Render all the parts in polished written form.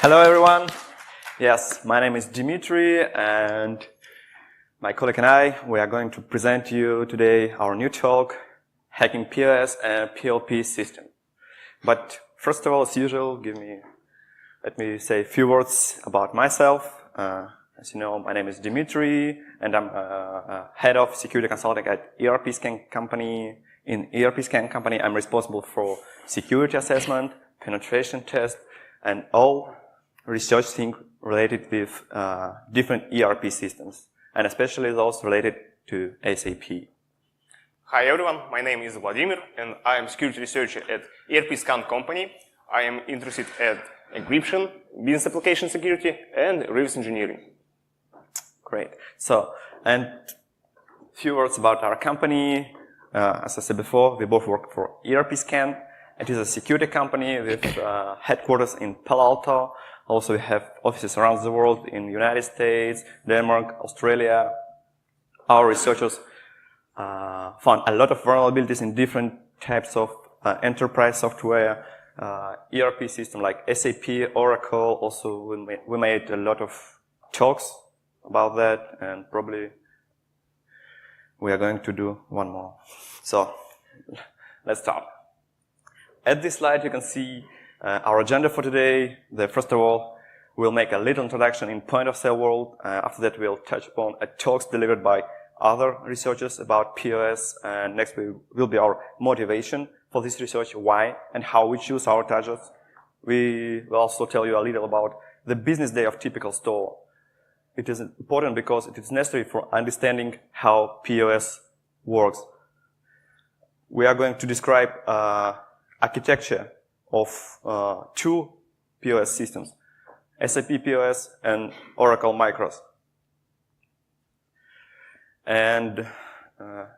Hello everyone. Yes, my name is Dimitri and my colleague and I, we are going to present you today our new talk, Hacking POS and PoP System. But first of all, as usual, let me say a few words about myself. As you know, my name is Dimitri and I'm head of security consulting at HITBGSEC company. In HITBGSEC company, I'm responsible for security assessment, penetration test, and all research things related with different ERP systems, and especially those related to SAP. Hi everyone, my name is Vladimir and I am security researcher at HITBGSEC company. I am interested at encryption, business application security, and reverse engineering. Great. So, and a few words about our company. As I said before, we both work for HITBGSEC. It is a security company with headquarters in Palo Alto. Also, we have offices around the world in the United States, Denmark, Australia. Our researchers found a lot of vulnerabilities in different types of enterprise software, ERP system like SAP, Oracle. Also, we made a lot of talks about that, and probably we are going to do one more. So, let's start. At this slide, you can see our agenda for today. First of all, we'll make a little introduction in point-of-sale world. After that, we'll touch upon talks delivered by other researchers about POS. And next will be our motivation for this research, why and how we choose our targets. We will also tell you a little about the business day of typical store. It is important because it is necessary for understanding how POS works. We are going to describe architecture of two POS systems, SAP POS and Oracle Micros. And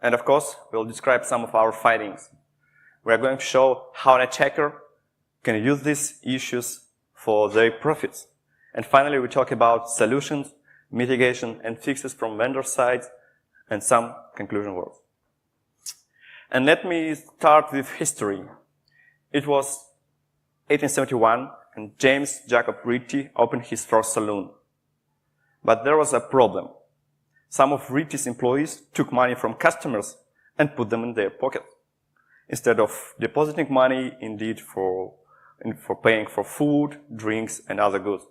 of course, we'll describe some of our findings. We are going to show how an attacker can use these issues for their profits. And finally, we talk about solutions, mitigation, and fixes from vendor sides, and some conclusion words. And let me start with history. It was 1871, and James Jacob Ritchie opened his first saloon. But there was a problem. Some of Ritchie's employees took money from customers and put them in their pocket, instead of depositing money indeed for paying for food, drinks, and other goods.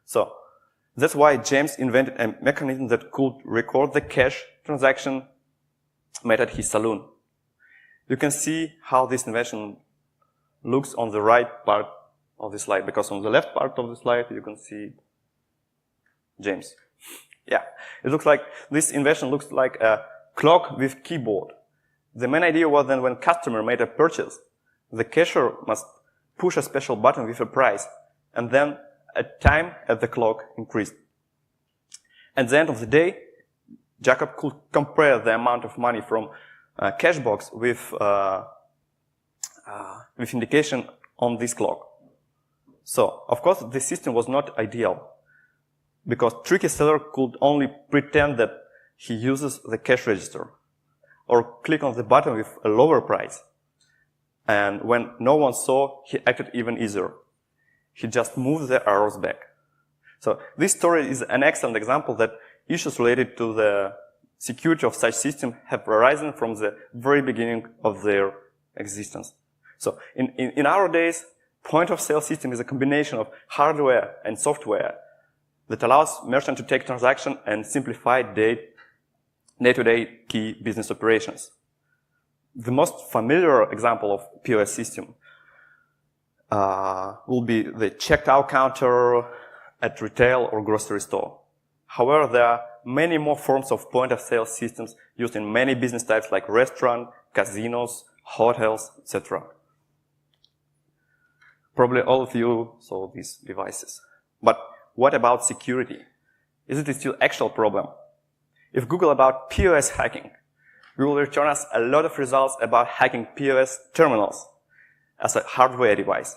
So, that's why James invented a mechanism that could record the cash transaction made at his saloon. You can see how this invention looks on the right part of the slide, because on the left part of the slide you can see James. Yeah, it looks like this invention looks like a clock with keyboard. The main idea was that when customer made a purchase, the cashier must push a special button with a price, and then a time at the clock increased. At the end of the day, Jacob could compare the amount of money from a cash box with indication on this clock. So, of course, the system was not ideal, because tricky seller could only pretend that he uses the cash register, or click on the button with a lower price. And when no one saw, he acted even easier. He just moved the arrows back. So, this story is an excellent example that issues related to the security of such systems have arisen from the very beginning of their existence. So, in our days, point-of-sale system is a combination of hardware and software that allows merchant to take transaction and simplify day-to-day key business operations. The most familiar example of POS system will be the checked-out counter at retail or grocery store. However, there are many more forms of point-of-sale systems used in many business types like restaurant, casinos, hotels, etc. Probably all of you saw these devices. But what about security? Is it still an actual problem? If Google about POS hacking, Google will return us a lot of results about hacking POS terminals as a hardware device,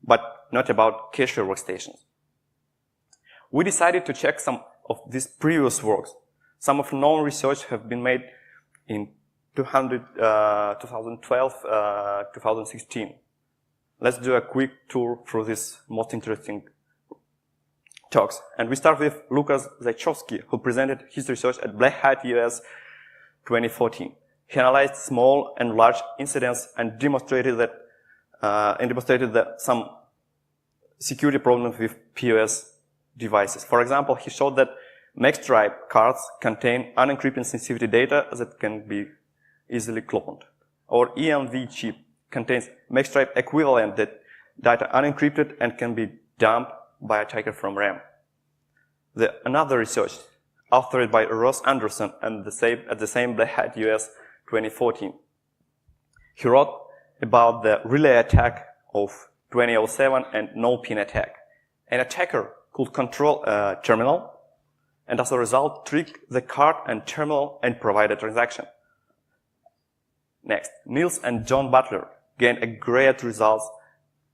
but not about cashier workstations. We decided to check some of these previous works. Some of known research have been made in 2012, 2016. let's do a quick tour through these most interesting talks. And we start with Lukas Zajchowski, who presented his research at Black Hat US 2014. He analyzed small and large incidents and demonstrated that some security problems with POS devices. For example, he showed that MaxStripe cards contain unencrypted sensitivity data that can be easily cloned. Or EMV chip contains MaxStripe equivalent data unencrypted and can be dumped by attacker from RAM. Another research, authored by Ross Anderson and at the same Black Hat US 2014. He wrote about the relay attack of 2007 and no-pin attack. An attacker could control a terminal and as a result trick the card and terminal and provide a transaction. Next, Niels and John Butler gained a great results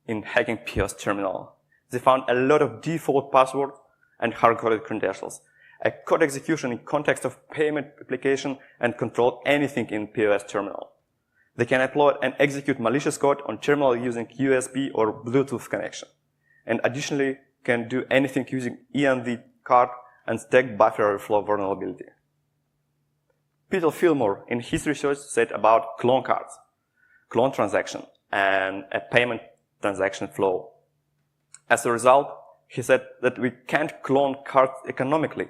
in hacking POS terminal. They found a lot of default passwords and hard-coded credentials, a code execution in context of payment application and control anything in POS terminal. They can upload and execute malicious code on terminal using USB or Bluetooth connection, and additionally can do anything using EMV card and stack buffer overflow vulnerability. Peter Fillmore in his research said about clone cards, clone transaction, and a payment transaction flow. As a result, he said that we can't clone cards economically,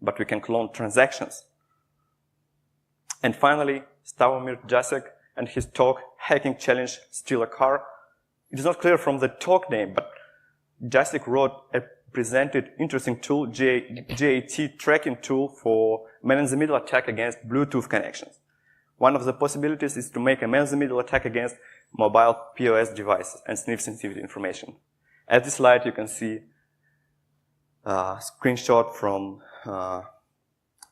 but we can clone transactions. And finally, Stavomir Jacek and his talk, Hacking Challenge Steal a Car. It is not clear from the talk name, but Jacek wrote a presented interesting tool, GAT tracking tool for man-in-the-middle attack against Bluetooth connections. One of the possibilities is to make a man-in-the-middle attack against mobile POS devices and sniff sensitive information. At this slide, you can see a screenshot from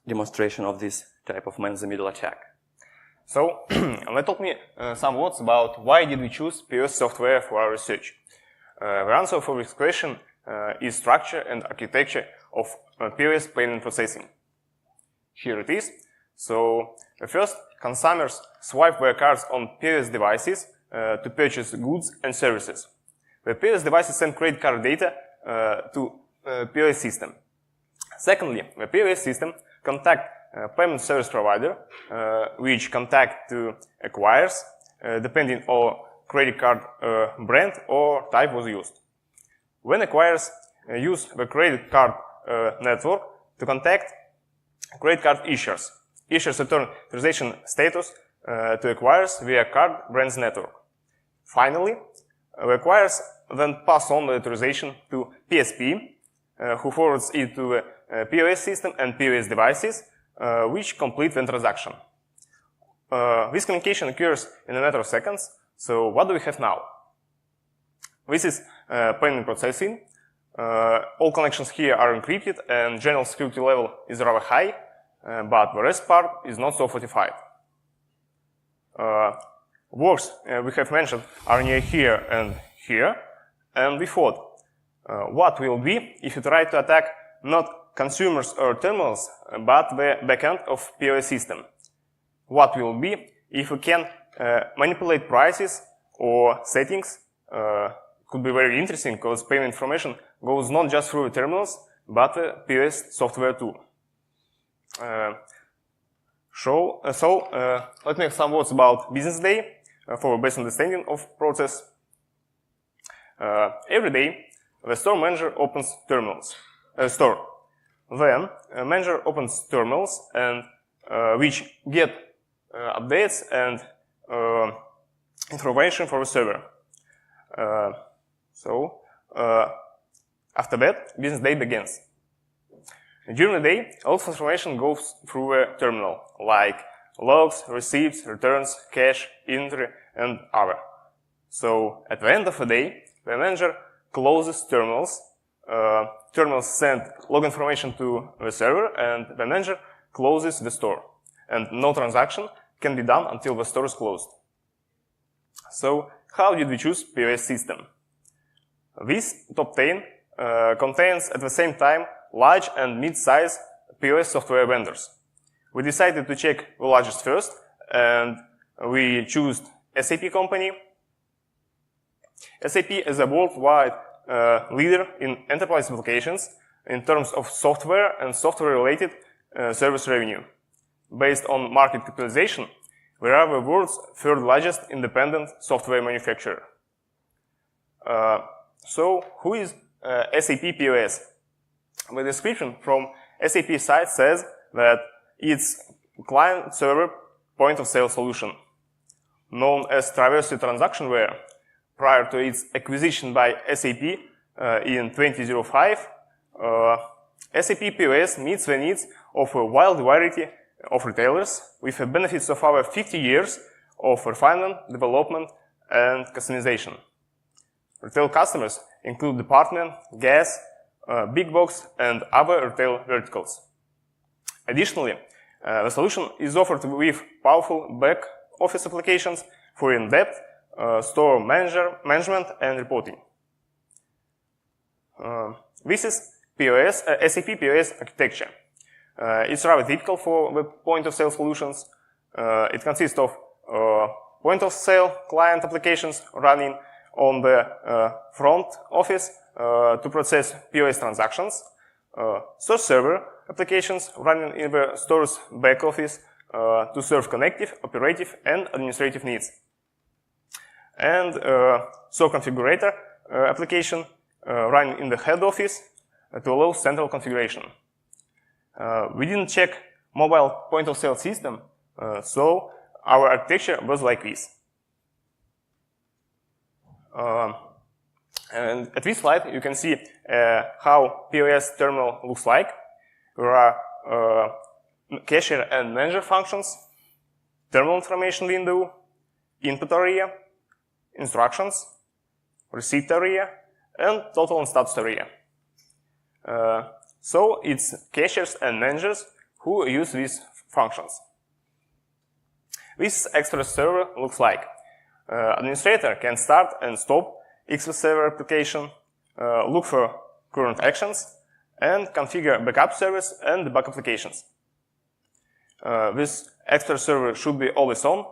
demonstration of this type of man-in-the-middle attack. So, let talk me some words about why did we choose POS software for our research. The answer for this question is structure and architecture of POS payment processing. Here it is. So, first, consumers swipe their cards on POS devices to purchase goods and services. The POS devices send credit card data to POS system. Secondly, the POS system contact payment service provider, which contact to acquirers, depending on credit card brand or type was used. When acquirers use the credit card network to contact credit card issuers, issuers return authorization status to acquirers via card brands network. Finally, the acquirers then pass on the authorization to PSP, who forwards it to the POS system and POS devices, which complete the transaction. This communication occurs in a matter of seconds. So what do we have now? This is payment processing. All connections here are encrypted and general security level is rather high, but the rest part is not so fortified. Works we have mentioned are near here, and we thought, what will be if you try to attack not consumers or terminals, but the backend of POS system? What will be if we can manipulate prices or settings? Could be very interesting because payment information goes not just through the terminals, but the POS software too. Let me have some words about business day for a best understanding of process. Every day, the store manager opens terminals. Then, a manager opens terminals and which get updates and information for the server. After that, business day begins. During the day, all information goes through a terminal, like logs, receipts, returns, cash, inventory, and other. So, at the end of the day, the manager closes terminals. Terminals send log information to the server, and the manager closes the store. And no transaction can be done until the store is closed. So, how did we choose POS system? This top 10 contains at the same time large and mid-size POS software vendors. We decided to check the largest first, and we chose SAP company, SAP is a worldwide leader in enterprise applications in terms of software and software-related service revenue. Based on market capitalization, we are the world's third largest independent software manufacturer. So, who is SAP POS? The description from SAP site says that it's client-server point-of-sale solution, known as Traversy Transactionware. Prior to its acquisition by SAP in 2005, SAP POS meets the needs of a wide variety of retailers with the benefits of our 50 years of refinement, development, and customization. Retail customers include department, gas, big box, and other retail verticals. Additionally, the solution is offered with powerful back-office applications for in-depth store management and reporting. This is SAP POS architecture. It's rather typical for the point-of-sale solutions. It consists of point-of-sale client applications running on the front office to process POS transactions, store server applications running in the store's back office to serve connective, operative, and administrative needs, and store configurator application running in the head office to allow central configuration. We didn't check mobile point-of-sale system, so our architecture was like this. And at this slide, you can see how POS terminal looks like. There are cashier and manager functions, terminal information window, input area, instructions, receipt area, and total and status area. So it's cashiers and managers who use these functions. This Express server looks like. Administrator can start and stop Express server application, look for current actions, and configure backup service and debug applications. This Express server should be always on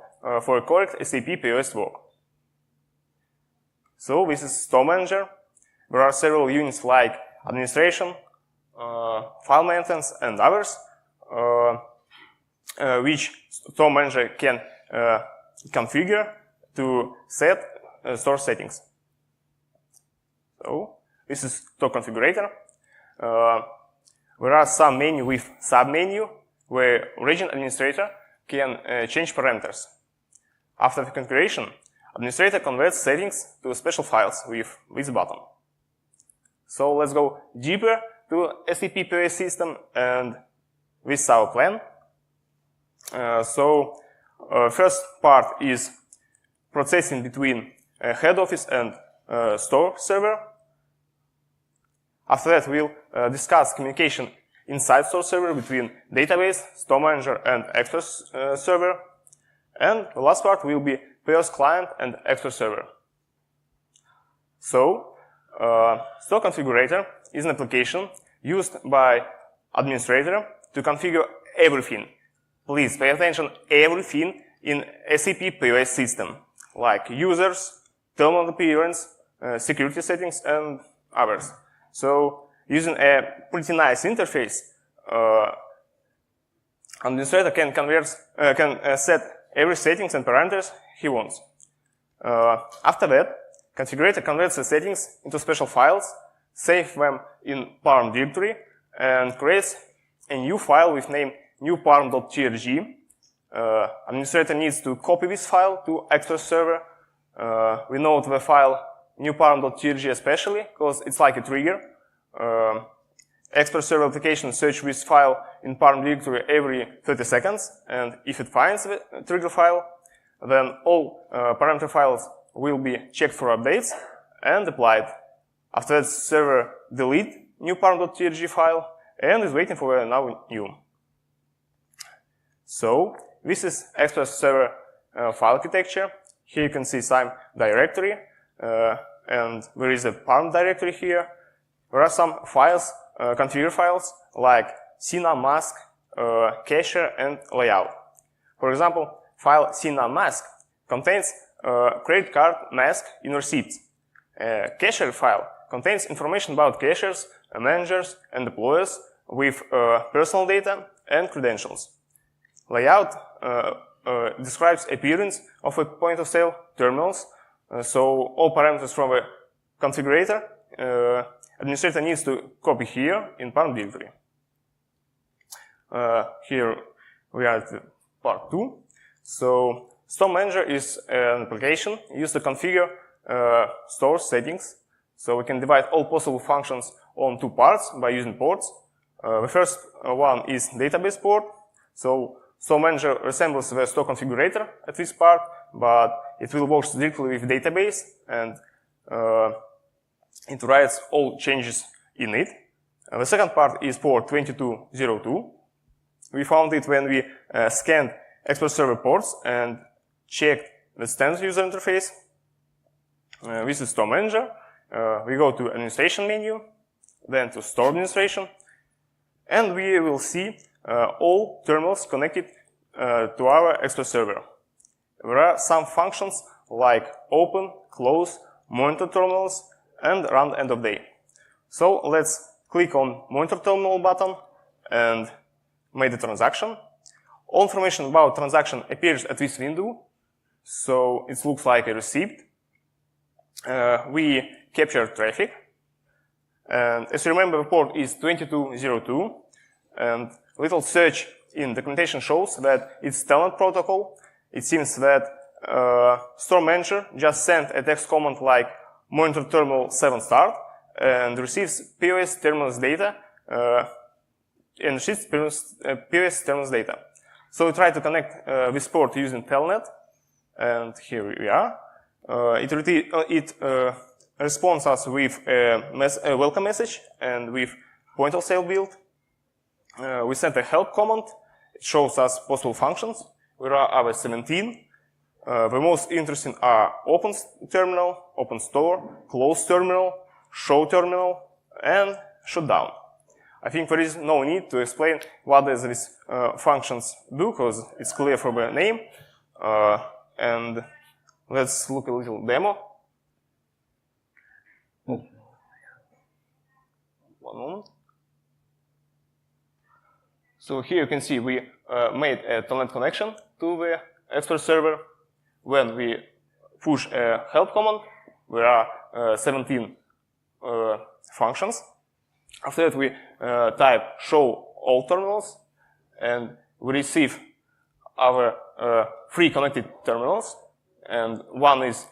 for a correct SAP POS work. So this is Store Manager. There are several units like administration, file maintenance, and others, which Store Manager can configure to set store settings. So this is Store Configurator. There are some menu with sub-menu where region administrator can change parameters. After the configuration, administrator converts settings to special files with this button. So let's go deeper to SAP POS system, and this is our plan. First part is processing between head office and store server. After that, we'll discuss communication inside store server between database, store manager, and Express server. And the last part will be POS client and Express server. So, Store Configurator is an application used by administrator to configure everything. Please pay attention, everything in SAP POS system, like users, terminal appearance, security settings, and others. So, using a pretty nice interface, administrator can set every settings and parameters he wants. After that, configurator converts the settings into special files, saves them in parm directory, and creates a new file with name newparm.trg. Administrator needs to copy this file to Express server. We note the file newparm.trg especially, because it's like a trigger. Express server application search this file in parm directory every 30 seconds, and if it finds the trigger file, then all parameter files will be checked for updates and applied. After that, server delete newparm.trg file and is waiting for a now new. So this is Express server file architecture. Here you can see some directory, and there is a parm directory here. There are some files, configure files like CNAM mask, cashier, and layout. For example, file CNAM mask contains credit card mask in receipts, A cashier file contains information about cashiers, managers, and employees with personal data and credentials. Layout describes appearance of a point-of-sale terminals, so all parameters from a configurator administrator needs to copy here in parent directory. Here we are at part 2. So Store Manager is an application used to configure store settings. So we can divide all possible functions on 2 parts by using ports. The first one is database port. So Store Manager resembles the store configurator at this part, but it will work directly with database, and it writes all changes in it. The second part is port 2202. We found it when we scanned expert server ports and checked the standard user interface. This is Store Manager. We go to Administration menu, then to Store Administration, and we will see all terminals connected to our expert server. There are some functions like open, close, monitor terminals, and run end of day. So let's click on Monitor Terminal button and make the transaction. All information about transaction appears at this window, so it looks like a receipt. We capture traffic, and as you remember, the port is 2202, and little search in documentation shows that it's Telnet protocol. It seems that Store Manager just sent a text command like monitor terminal 7 start and receives POS terminals data POS terminals data. So we try to connect this port using Telnet, and here we are. It responds us with a welcome message and with point of sale build. We sent a help command. It shows us possible functions. There are our 17. The most interesting are open terminal, open store, close terminal, show terminal, and shutdown. I think there is no need to explain what these functions do, because it's clear from the name. And let's look at a little demo. One moment. So here you can see we made a Telnet connection to the expert server. When we push a help command, there are 17 functions. After that, we type show all terminals, and we receive our 3 connected terminals, and one is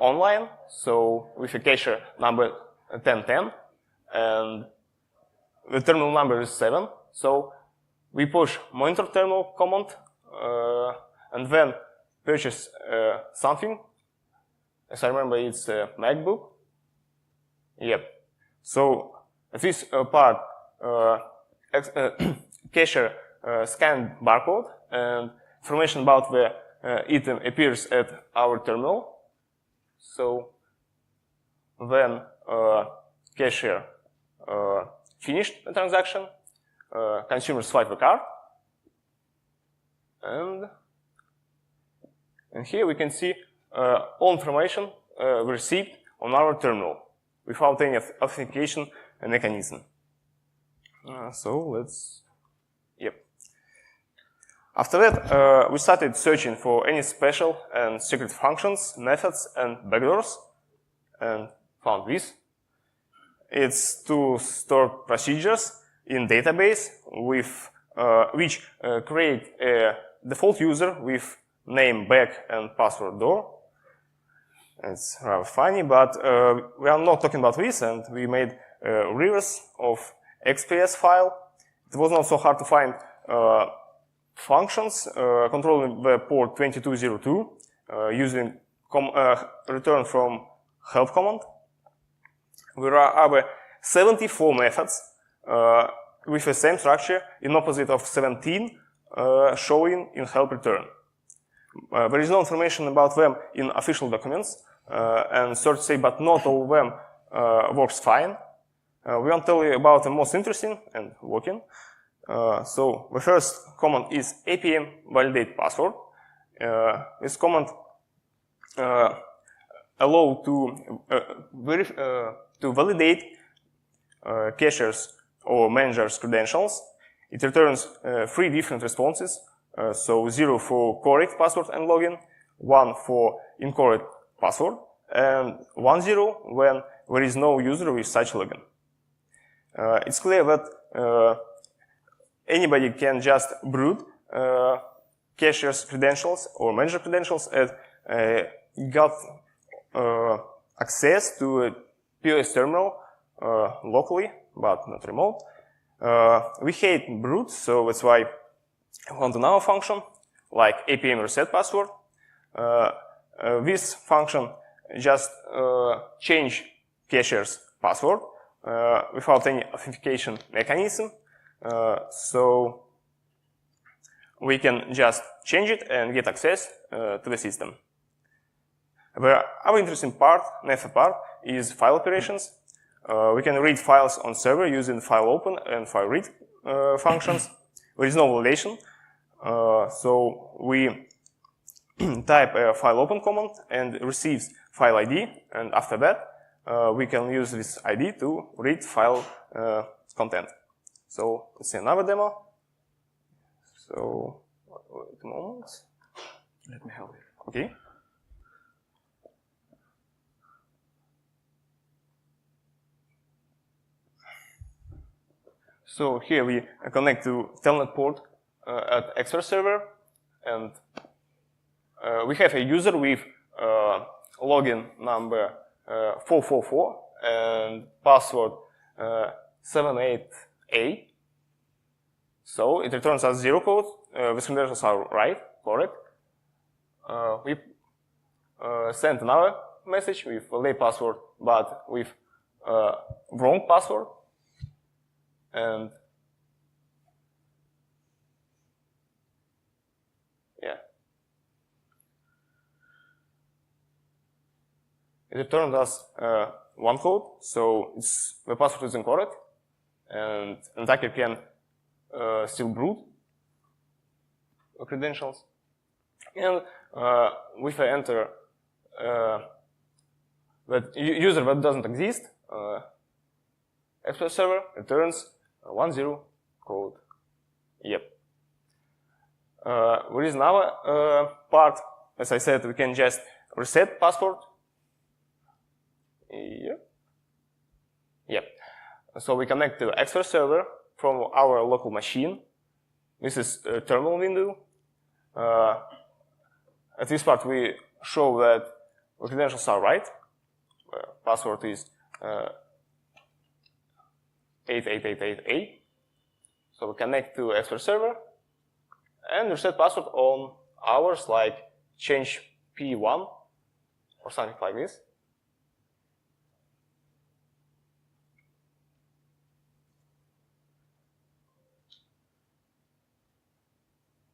online, so with a cashier number 1010, and the terminal number is 7. So we push monitor terminal command, and then purchase something. As I remember, it's a MacBook. Yep. So at this part, cashier scanned barcode, and information about the item appears at our terminal. So then cashier finished the transaction, consumer swiped the card, and here we can see all information received on our terminal without any authentication mechanism. So let's, yep. After that, we started searching for any special and secret functions, methods, and backdoors, and found this. It's to store procedures in database with which create a default user with name back and password door. It's rather funny, but we are not talking about this, and we made a reverse of XPS file. It was not so hard to find functions controlling the port 2202 using return from help command. There are our 74 methods with the same structure in opposite of 17 showing in help return. There is no information about them in official documents, and so to say, but not all of them works fine. We want to tell you about the most interesting and working. So the first command is APM validate password. This command allow to validate cashier's or manager's credentials. It returns 3 different responses. So 0 for correct password and login, 1 for incorrect password, and 10 when there is no user with such login. It's clear that anybody can just brute cashier's credentials or manager credentials and got access to a POS terminal locally, but not remote. We hate brutes, so that's why I want another function like APM reset password. This function just change cashier's password without any authentication mechanism. So we can just change it and get access to the system. The other interesting part, next part, is file operations. We can read files on server using file open and file read functions. There is no validation, so we type a file open command and receives file ID, and after that we can use this ID to read file content. So let's see another demo. So wait a moment. Let me help you. Okay. So here we connect to telnet port at expert server, and we have a user with login number 444 and password 78A. So it returns us 0 code. The credentials are right, correct. We send another message with a late password, but with wrong password. And yeah, it returned us 1 code, so the password is incorrect, and an attacker can still brute credentials. And with the enter that user that doesn't exist, expert server returns 10 code. Yep. There is another part. As I said, we can just reset password. Yep. Yep. So we connect to expert server from our local machine. This is a terminal window. At this part, we show that the credentials are right. Password is 8888A. So we connect to expert server and reset password on hours like change P1 or something like this.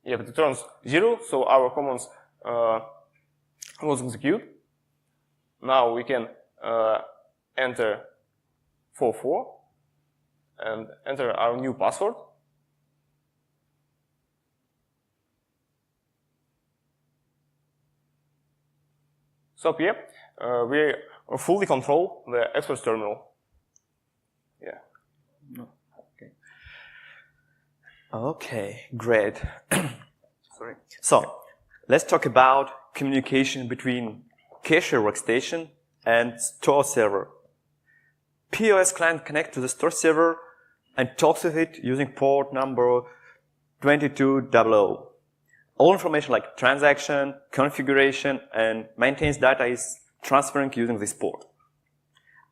Yeah, but it returns 0, so our commands was execute. Now we can enter 44 and enter our new password. So yeah, we fully control the expert terminal. Yeah. Okay. Okay, great. Sorry. So let's talk about communication between cashier workstation and store server. POS client connects to the store server and talks with it using port number 2200. All information like transaction, configuration, and maintains data is transferring using this port.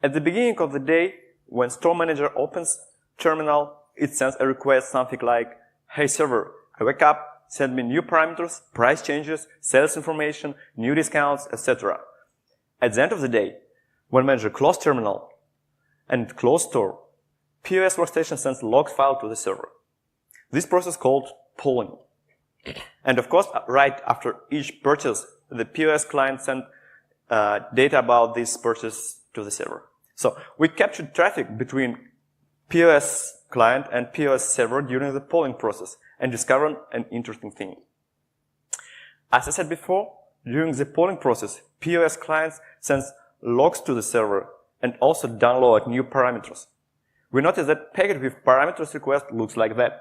At the beginning of the day, when store manager opens terminal, it sends a request something like, hey server, I wake up, send me new parameters, price changes, sales information, new discounts, etc. At the end of the day, when manager closes terminal and close store, POS workstation sends log file to the server. This process is called polling. And of course, right after each purchase, the POS client sends data about this purchase to the server. So we captured traffic between POS client and POS server during the polling process and discovered an interesting thing. As I said before, during the polling process, POS clients sends logs to the server and also download new parameters. We notice that packet with parameters request looks like that.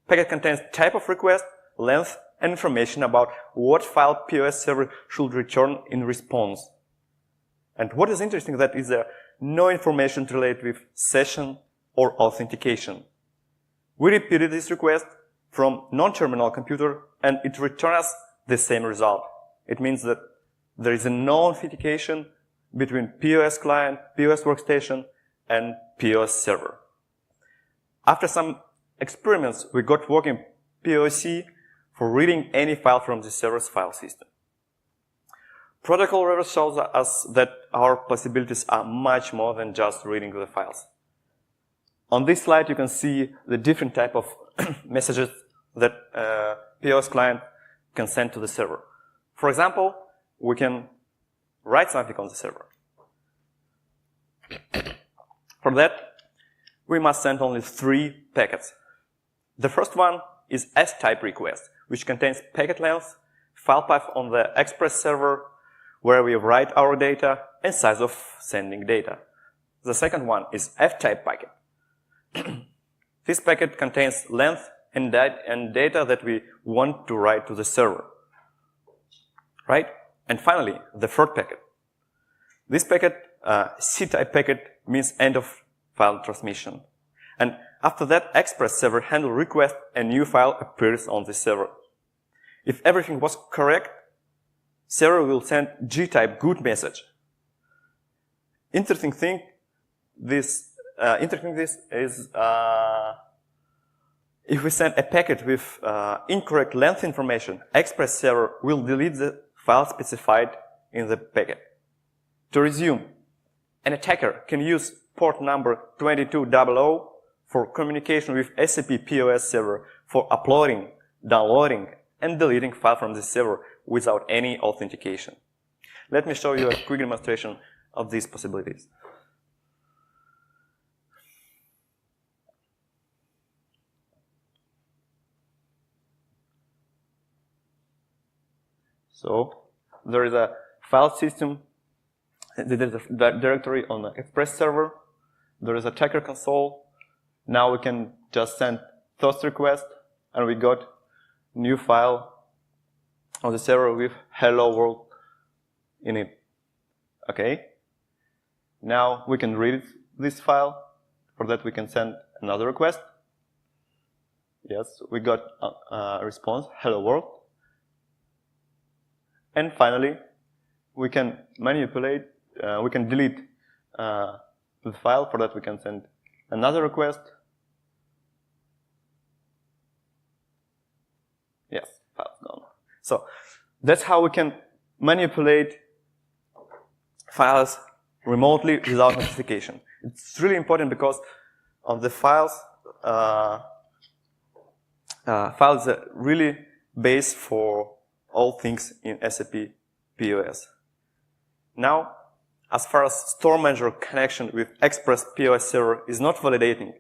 Packet contains type of request, length, and information about what file POS server should return in response. And what is interesting that is there no information related with session or authentication. We repeated this request from non-terminal computer and it returns the same result. It means that there is no authentication between POS client, POS workstation, and POS server. After some experiments, we got working POC for reading any file from the server's file system. Protocol reverse shows us that our possibilities are much more than just reading the files. On this slide, you can see the different type of messages that POS client can send to the server. For example, we can write something on the server. For that, we must send only 3 packets. The first one is S-type request, which contains packet length, file path on the Express server, where we write our data, and size of sending data. The second one is F-type packet. This packet contains length and data that we want to write to the server. Right? And finally, the third packet. This packet, C-type packet, means end of file transmission. And after that, Express server handle request, a new file appears on the server. If everything was correct, server will send G-type good message. Interesting thing is if we send a packet with incorrect length information, Express server will delete the file specified in the packet. To resume, an attacker can use port number 2200 for communication with SAP POS server for uploading, downloading, and deleting file from the server without any authentication. Let me show you a quick demonstration of these possibilities. So there is a file system, there is a directory on the Express server, there is a attacker console. Now we can just send thirst request, and we got new file on the server with hello world in it. Okay. Now we can read this file. For that we can send another request. Yes, we got a response, hello world. And finally, we can manipulate, we can delete the file. For that we can send another request. Yes, file's gone. So that's how we can manipulate files remotely without notification. It's really important because on the files, files are really base for all things in SAP POS. Now, as far as store manager connection with Express POS server is not validating,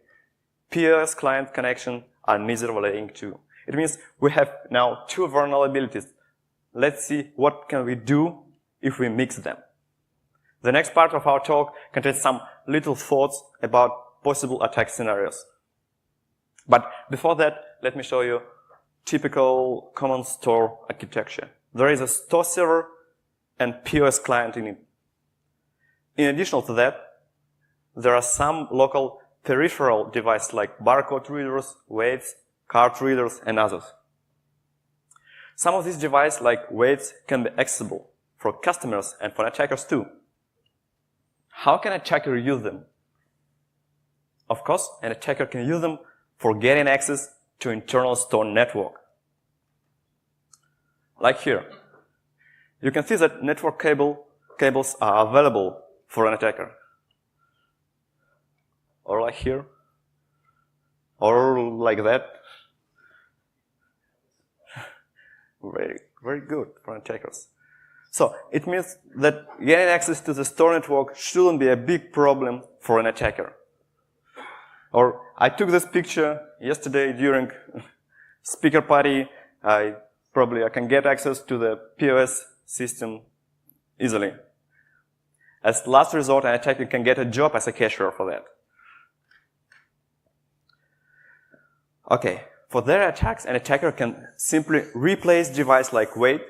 POS client connection are neither validating too. It means we have now 2 vulnerabilities. Let's see what can we do if we mix them. The next part of our talk contains some little thoughts about possible attack scenarios. But before that, let me show you typical common store architecture. There is a store server and POS client in it. In addition to that, there are some local peripheral devices like barcode readers, weights, card readers, and others. Some of these devices, like weights, can be accessible for customers and for attackers too. How can an attacker use them? Of course, an attacker can use them for getting access to internal store network. Like here. You can see that network cables are available for an attacker. Or like here. Or like that. Very, very good for attackers. So it means that getting access to the store network shouldn't be a big problem for an attacker. Or I took this picture yesterday during speaker party. I probably I can get access to the POS system easily. As last resort, an attacker can get a job as a cashier for that. Okay, for their attacks, an attacker can simply replace device like wait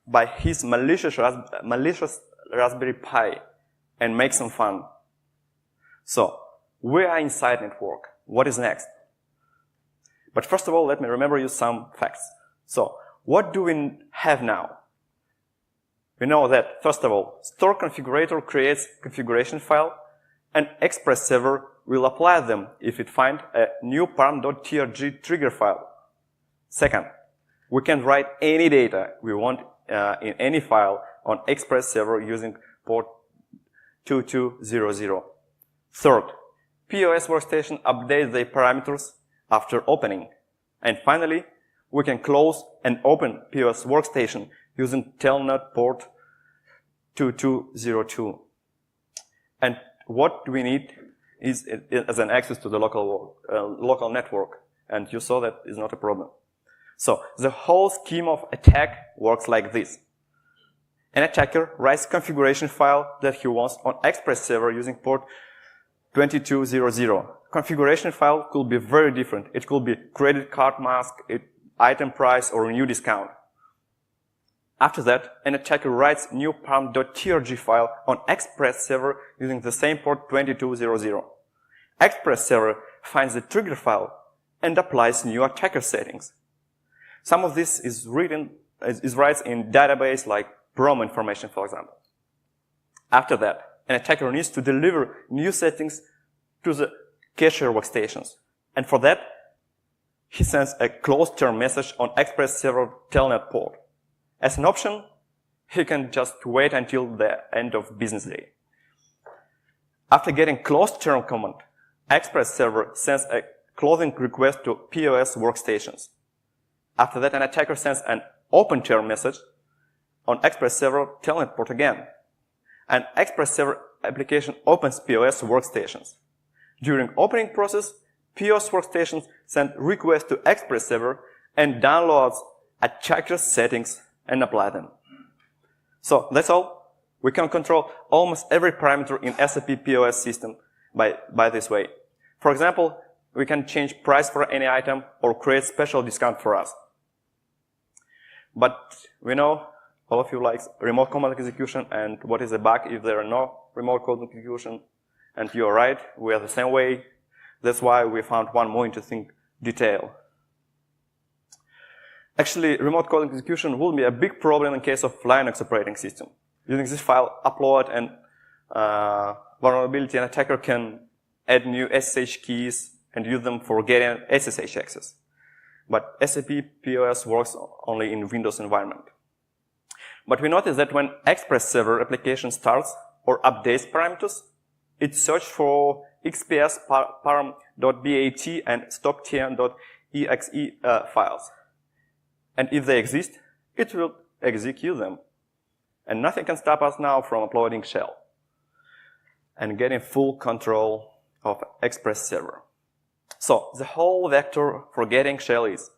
by his malicious Raspberry Pi and make some fun. So, we are inside network. What is next? But first of all, let me remember you some facts. So, what do we have now? We know that, first of all, store configurator creates configuration file, and Express server will apply them if it finds a new param.trg trigger file. Second, we can write any data we want in any file on Express server using port 2200. Third, POS workstation updates the parameters after opening. And finally, we can close and open POS workstation using telnet port 2202. And what we need is as an access to the local network. And you saw that is not a problem. So the whole scheme of attack works like this. An attacker writes configuration file that he wants on Express server using port 2200. Configuration file could be very different. It could be credit card mask, item price, or a new discount. After that, an attacker writes new param.trg file on Express server using the same port 2200. Express server finds the trigger file and applies new attacker settings. Some of this is written in database like PROM information, for example. After that, an attacker needs to deliver new settings to the cashier workstations. And for that, he sends a closed term message on Express server telnet port. As an option, he can just wait until the end of business day. After getting closed term command, Express server sends a closing request to POS workstations. After that, an attacker sends an open term message on Express server telnet port again. And Express server application opens POS workstations. During opening process, POS workstations send requests to Express server and downloads attacker settings and apply them. So that's all. We can control almost every parameter in SAP POS system by this way. For example, we can change price for any item or create special discount for us. But we know all of you like remote command execution and what is a bug if there are no remote code execution. And you're right, we are the same way. That's why we found one more interesting detail. Actually, remote code execution will be a big problem in case of Linux operating system. Using this file upload and vulnerability, an attacker can add new SSH keys and use them for getting SSH access. But SAP POS works only in Windows environment. But we notice that when Express server application starts or updates parameters, it searches for XPS param.bat and stoptn.exe files. And if they exist, it will execute them. And nothing can stop us now from uploading shell and getting full control of Express server. So the whole vector for getting shell is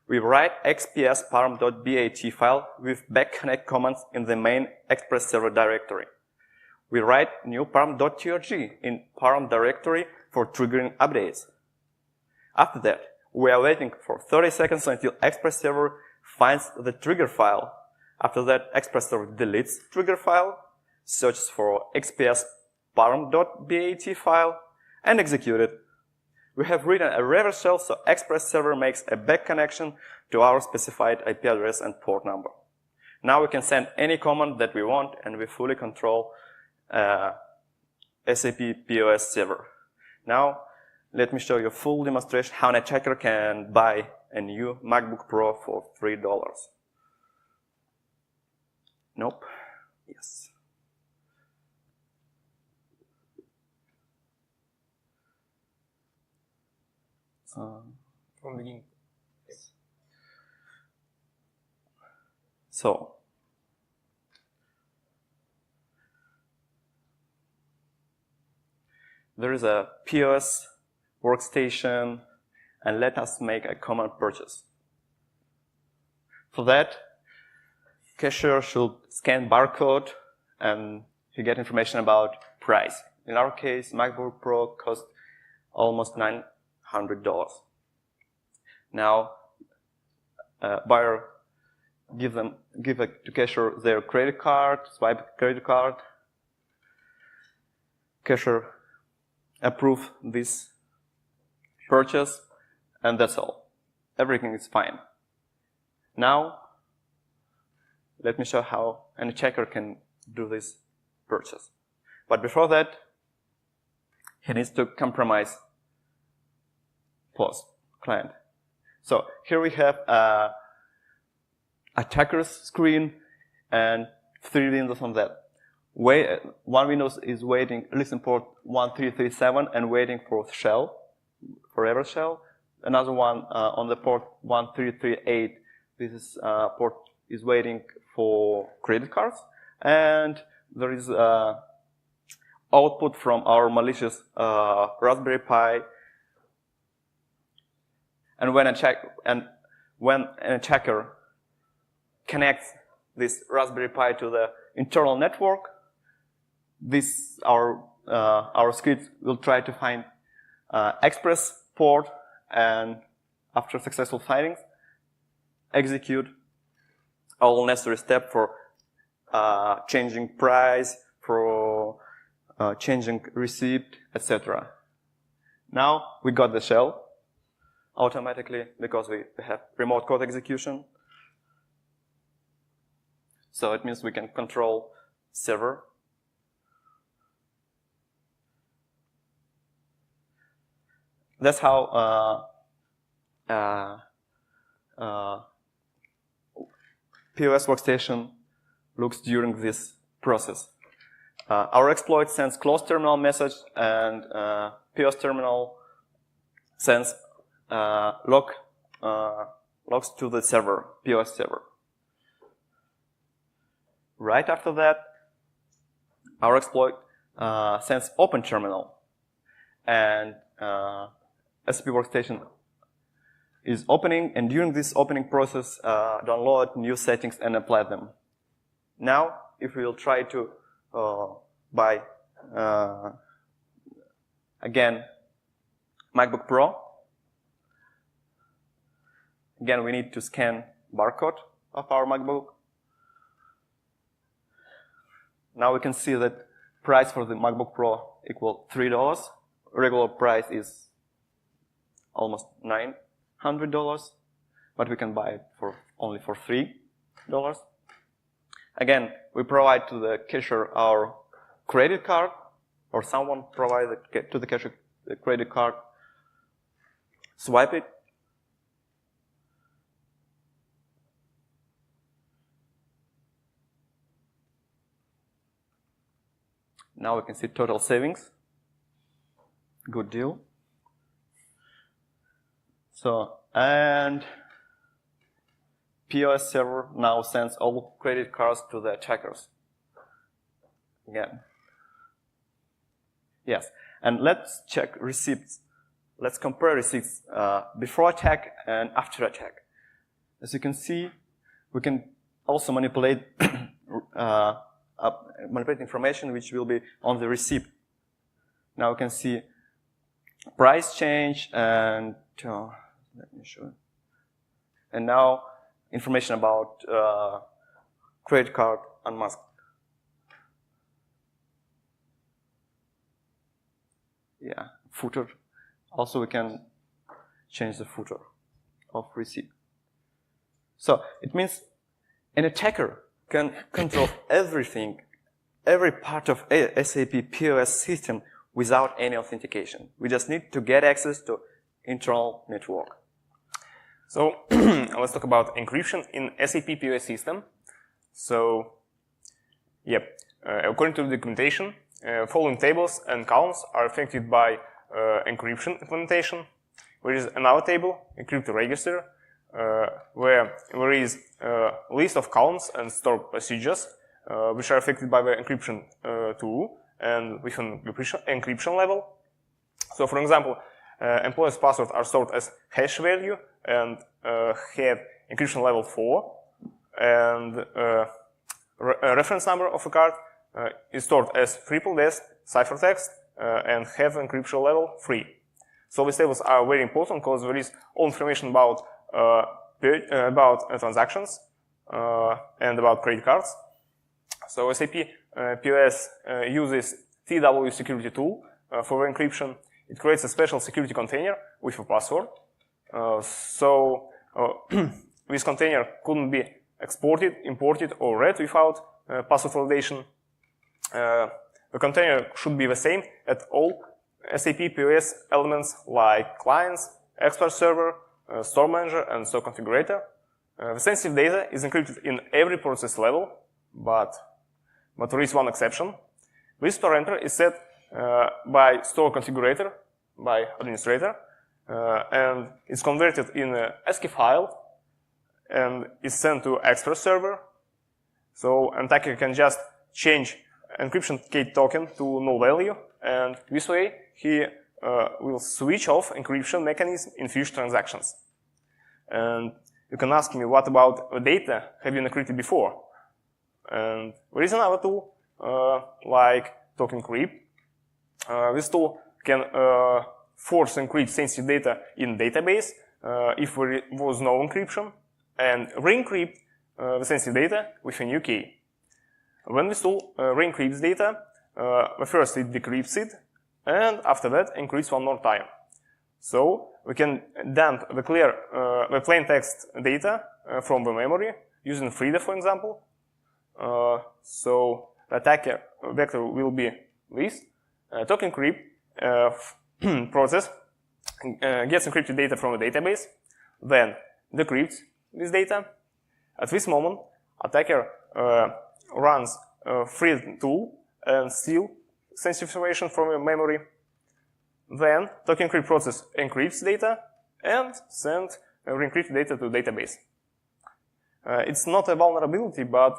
we write XPS param.bat file with backconnect commands in the main Express server directory. We write new param.trg in param directory for triggering updates. After that, we are waiting for 30 seconds until Express server finds the trigger file. After that, Express server deletes trigger file, searches for XPS param.bat file, and executes it. We have written a reverse shell so Express server makes a back connection to our specified IP address and port number. Now we can send any command that we want and we fully control SAP POS server. Now, let me show you a full demonstration how an attacker can buy a new MacBook Pro for $3. Nope. Yes. From the beginning. Yes. So, there is a POS workstation, and let us make a common purchase. For that, cashier should scan barcode and you get information about price. In our case, MacBook Pro cost almost $900. Now, buyer give to cashier their credit card, swipe credit card. Cashier approve this purchase, and that's all. Everything is fine. Now, let me show how any checker can do this purchase. But before that, he needs to compromise POS client. So here we have attacker's screen and 3 windows on that. One window is waiting, listen port 1337 and waiting for shell, forever shell. Another one on the port 1338. This is port is waiting for credit cards, and there is output from our malicious Raspberry Pi. And when a checker connects this Raspberry Pi to the internal network, our script will try to find express port, and after successful findings, execute all necessary steps for changing price, for changing receipt, etc. Now we got the shell automatically because we have remote code execution. So it means we can control server. That's how POS workstation looks during this process. Our exploit sends close terminal message, and POS terminal sends logs to the server, POS server. Right after that, our exploit sends open terminal, and SAP workstation is opening, and during this opening process, download new settings and apply them. Now, if we will try to buy again MacBook Pro, again we need to scan barcode of our MacBook. Now we can see that price for the MacBook Pro equal $3. Regular price is almost $900, but we can buy it only for $3. Again, we provide to the cashier our credit card, or someone provides to the cashier the credit card. Swipe it. Now we can see total savings. Good deal. So, and POS server now sends all credit cards to the attackers. Again. Yes, and let's check receipts. Let's compare receipts before attack and after attack. As you can see, we can also manipulate information which will be on the receipt. Now we can see price change and let me show. And now information about credit card unmasked. Yeah, footer. Also we can change the footer of receipt. So it means an attacker can control everything, every part of a SAP POS system without any authentication. We just need to get access to internal network. So let's talk about encryption in SAP POS system. So, according to the documentation, following tables and columns are affected by encryption implementation. There is another table, encrypted register, where there is a list of columns and stored procedures, which are affected by the encryption tool and with an encryption level. So, for example, employee's passwords are stored as hash value and have encryption level 4, and reference number of a card is stored as triple desk ciphertext and have encryption level 3. So these tables are very important because there is all information about transactions and about credit cards. So SAP POS uses TW security tool for encryption. It creates a special security container with a password. This container couldn't be exported, imported, or read without password validation. The container should be the same at all SAP POS elements like clients, expert server, store manager, and store configurator. The sensitive data is encrypted in every process level, but there is one exception. This parameter is set by store configurator, by administrator, and it's converted in an ASCII file and is sent to expert server. So an attacker can just change encryption key token to null value, and this way he will switch off encryption mechanism in future transactions. And you can ask me, what about the data have been encrypted before? And there is another tool like token creep. This tool can force encrypt sensitive data in database if there was no encryption, and re-encrypt the sensitive data with a new key. When this tool re-encrypts data, first it decrypts it, and after that encrypts one more time. So we can dump the plain text data from the memory using Frida, for example. So the attacker vector will be this. Token creep process gets encrypted data from the database, then decrypts this data. At this moment, attacker runs Frida tool and steals sensitive information from the memory. Then token creep process encrypts data and sends re-encrypted data to database. It's not a vulnerability, but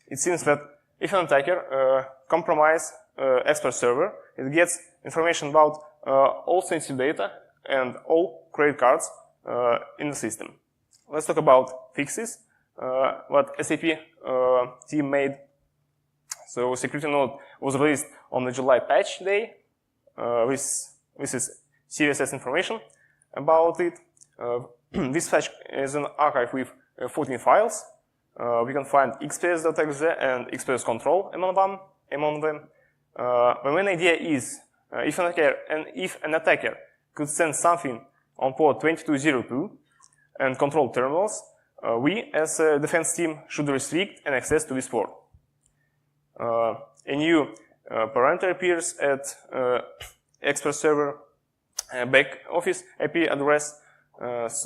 it seems that if an attacker compromises expert server, it gets information about all sensitive data and all credit cards in the system. Let's talk about fixes, what SAP team made. So security node was released on the July patch day. This is CSS information about it. This patch is an archive with 14 files. We can find xps.exe and xps control among them. The main idea is if an attacker could send something on port 2202 and control terminals, we as a defense team should restrict an access to this port. A new parameter appears at expert server back office IP address. This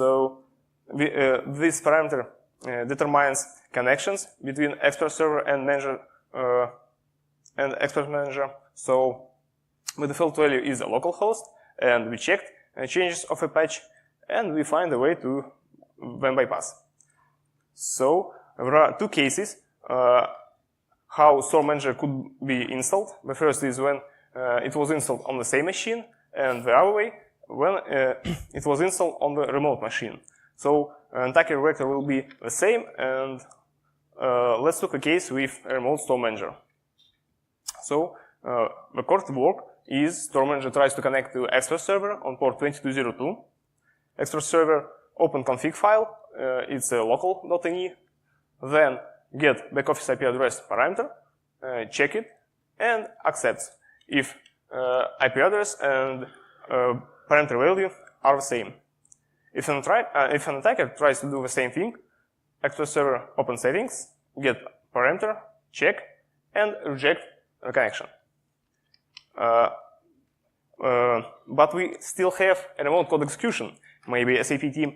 parameter determines connections between expert server and manager and expert manager. So the default value is a localhost, and we checked changes of a patch, and we find a way to then bypass. So there are two cases how store manager could be installed. The first is when it was installed on the same machine, and the other way when it was installed on the remote machine. So an attacker vector will be the same, and let's look at a case with a remote store manager. So the core work is store manager tries to connect to expert server on port 2202. Expert server open config file, it's a local.ini, then get back office IP address parameter, check it, and accepts if IP address and parameter value are the same. If an attacker tries to do the same thing, expert server open settings, get parameter, check, and reject the connection. But we still have a remote code execution. Maybe SAP team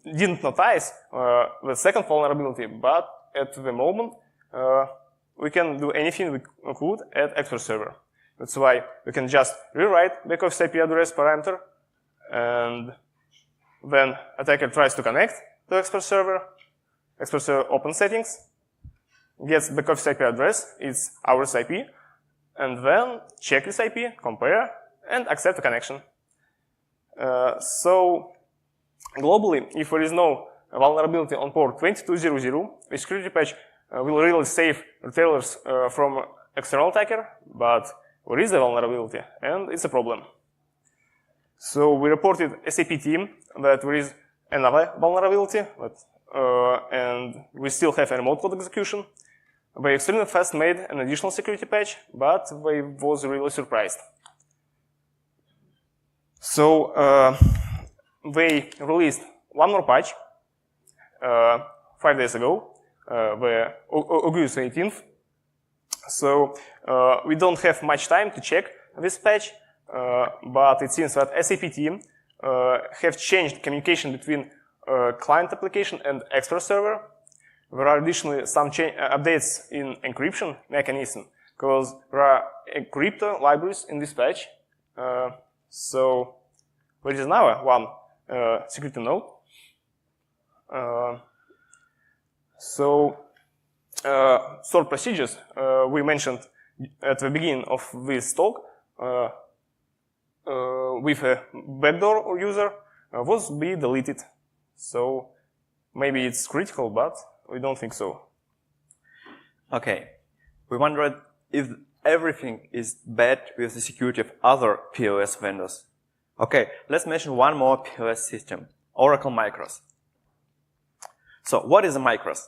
didn't notice the second vulnerability, but at the moment we can do anything we could at expert server. That's why we can just rewrite back office IP address parameter, and when attacker tries to connect to expert server open settings, gets back office IP address, it's our IP, and then check this IP, compare, and accept the connection. So globally, if there is no vulnerability on port 2200. A security patch will really save retailers from external attacker, but there is a vulnerability, and it's a problem. So we reported SAP team that there is another vulnerability, and we still have a remote code execution. They extremely fast made an additional security patch, but they was really surprised. So they released one more patch 5 days ago, the August 18th. So we don't have much time to check this patch, but it seems that SAP team have changed communication between client application and expert server. There are additionally some updates in encryption mechanism, because there are crypto libraries in this patch. So there is now one security node. Stored procedures we mentioned at the beginning of this talk with a backdoor user was be deleted. So maybe it's critical, but we don't think so. Okay, we wondered if everything is bad with the security of other POS vendors. Okay, let's mention one more POS system, Oracle Micros. So what is a Micros?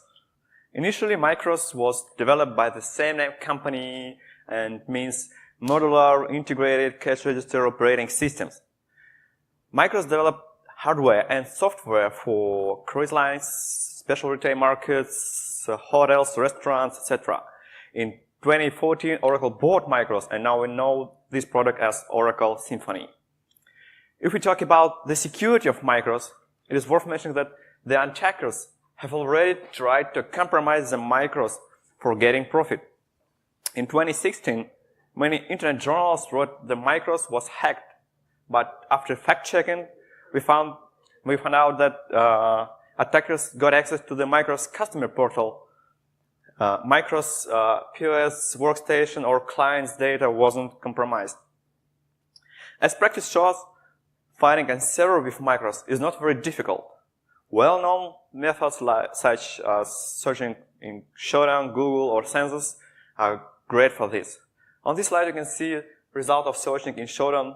Initially, Micros was developed by the same name company and means modular integrated cash register operating systems. Micros developed hardware and software for cruise lines, special retail markets, hotels, restaurants, etc. In 2014, Oracle bought Micros, and now we know this product as Oracle Symphony. If we talk about the security of Micros, it is worth mentioning that the attackers have already tried to compromise the Micros for getting profit. In 2016, many internet journals wrote the Micros was hacked, but after fact-checking, we found out that attackers got access to the Micros customer portal. Micros POS workstation or client's data wasn't compromised. As practice shows, finding a server with Micros is not very difficult. Well-known methods such as searching in Showdown, Google, or Census are great for this. On this slide, you can see the result of searching in Showdown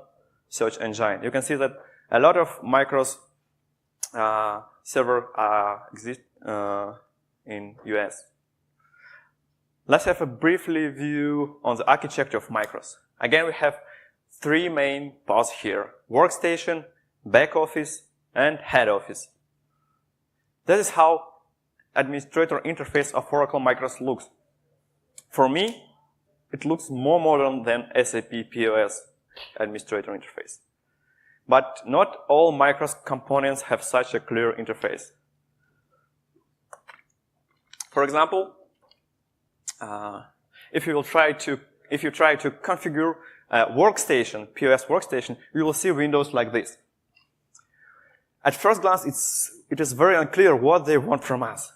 search engine. You can see that a lot of Micros server exist in US. Let's have a brief view on the architecture of Micros. Again, we have three main parts here: workstation, back office, and head office. This is how administrator interface of Oracle Micros looks. For me, it looks more modern than SAP POS administrator interface. But not all Micros components have such a clear interface. For example, if you try to configure a workstation, POS workstation, you will see windows like this. At first glance, it is very unclear what they want from us.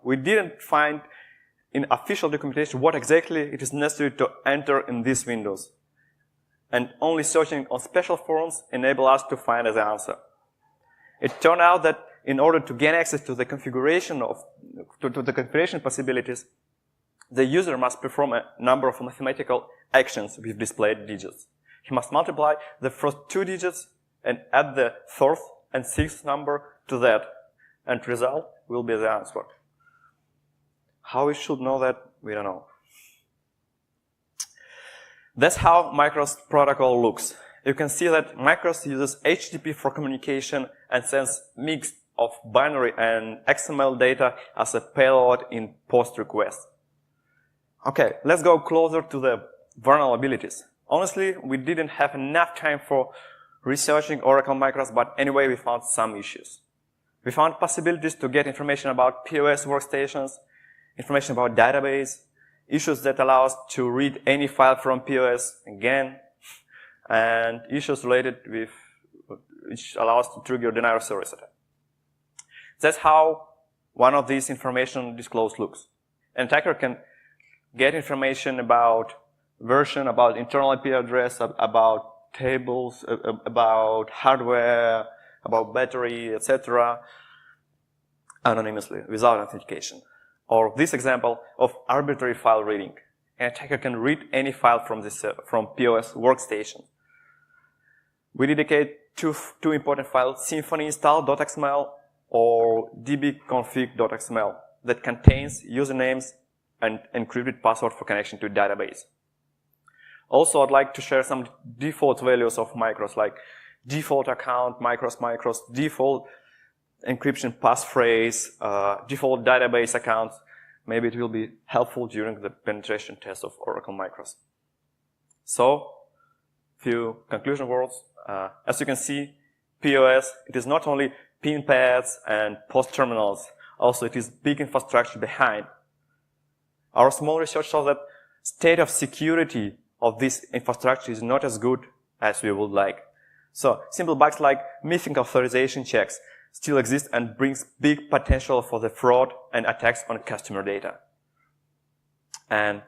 We didn't find in official documentation what exactly it is necessary to enter in these windows. And only searching on special forums enable us to find the answer. It turned out that in order to gain access to the configuration to the configuration possibilities, the user must perform a number of mathematical actions with displayed digits. He must multiply the first two digits and add the fourth and sixth number to that, and result will be the answer. How we should know that, we don't know. That's how Micros protocol looks. You can see that Micros uses HTTP for communication and sends mix of binary and XML data as a payload in POST requests. Okay, let's go closer to the vulnerabilities. Honestly, we didn't have enough time for researching Oracle Micros, but anyway, we found some issues. We found possibilities to get information about POS workstations, information about database, issues that allow us to read any file from POS again, and issues related with which allow us to trigger denial of service attack. That's how one of these information disclosed looks. An attacker can get information about version, about internal IP address, about tables, about hardware, about battery, etc. anonymously without authentication. Or this example of arbitrary file reading. An attacker can read any file from POS workstation. We dedicate two important files, symfony install.xml or dbconfig.xml that contains usernames and encrypted password for connection to database. Also, I'd like to share some default values of micros, like default account, micros, default encryption passphrase, default database account. Maybe it will be helpful during the penetration test of Oracle micros. So, few conclusion words. As you can see, POS, it is not only pin pads and POS terminals, also it is big infrastructure behind. Our small research shows that state of security of this infrastructure is not as good as we would like. So simple bugs like missing authorization checks still exist and brings big potential for the fraud and attacks on customer data. And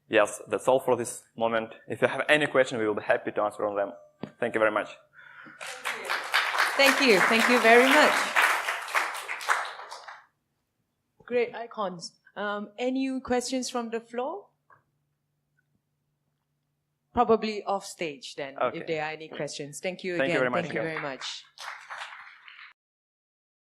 yes, that's all for this moment. If you have any questions, we will be happy to answer on them. Thank you very much. Thank you. Thank you very much. Great icons. Any questions from the floor? Probably off stage then, Okay. if there are any questions. Thank you Thank again. you very much. Thank you very much.